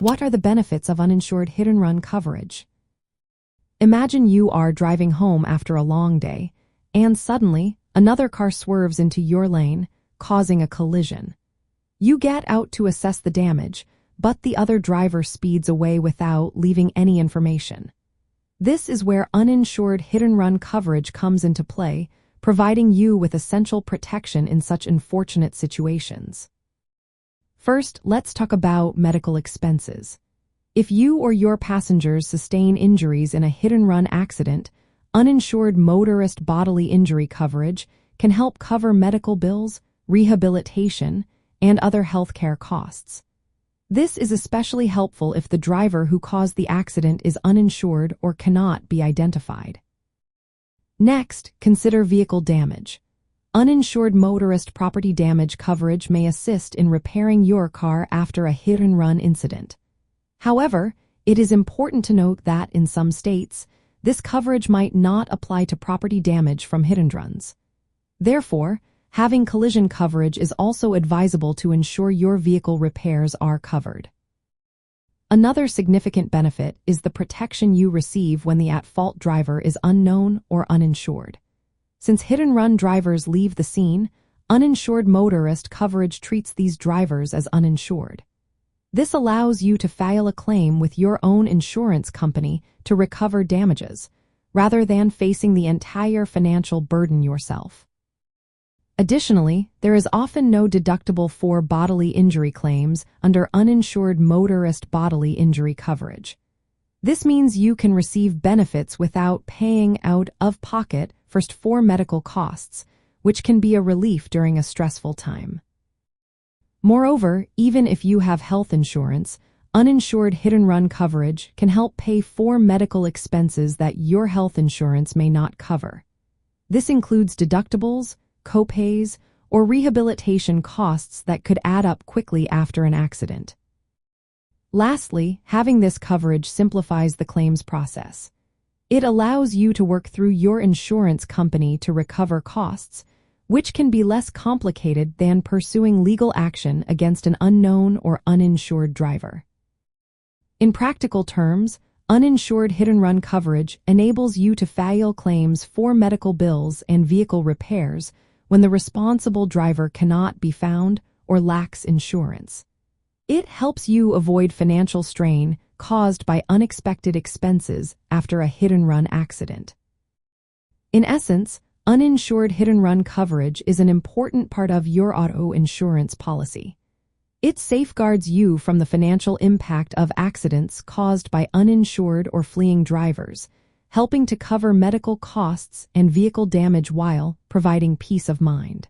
What are the benefits of uninsured hit-and-run coverage? Imagine you are driving home after a long day, and suddenly, another car swerves into your lane, causing a collision. You get out to assess the damage, but the other driver speeds away without leaving any information. This is where uninsured hit-and-run coverage comes into play, providing you with essential protection in such unfortunate situations. First, let's talk about medical expenses. If you or your passengers sustain injuries in a hit-and-run accident, uninsured motorist bodily injury coverage can help cover medical bills, rehabilitation, and other healthcare costs. This is especially helpful if the driver who caused the accident is uninsured or cannot be identified. Next, consider vehicle damage. Uninsured motorist property damage coverage may assist in repairing your car after a hit-and-run incident. However, it is important to note that in some states, this coverage might not apply to property damage from hit-and-runs. Therefore, having collision coverage is also advisable to ensure your vehicle repairs are covered. Another significant benefit is the protection you receive when the at-fault driver is unknown or uninsured. Since hit-and-run drivers leave the scene, uninsured motorist coverage treats these drivers as uninsured. This allows you to file a claim with your own insurance company to recover damages, rather than facing the entire financial burden yourself. Additionally, there is often no deductible for bodily injury claims under uninsured motorist bodily injury coverage. This means you can receive benefits without paying out of pocket for medical costs, which can be a relief during a stressful time. Moreover, even if you have health insurance, uninsured hit-and-run coverage can help pay for medical expenses that your health insurance may not cover. This includes deductibles, co-pays, or rehabilitation costs that could add up quickly after an accident. Lastly, having this coverage simplifies the claims process. It allows you to work through your insurance company to recover costs, which can be less complicated than pursuing legal action against an unknown or uninsured driver. In practical terms, uninsured hit-and-run coverage enables you to file claims for medical bills and vehicle repairs when the responsible driver cannot be found or lacks insurance. It helps you avoid financial strain caused by unexpected expenses after a hit-and-run accident. In essence, uninsured hit-and-run coverage is an important part of your auto insurance policy. It safeguards you from the financial impact of accidents caused by uninsured or fleeing drivers, helping to cover medical costs and vehicle damage while providing peace of mind.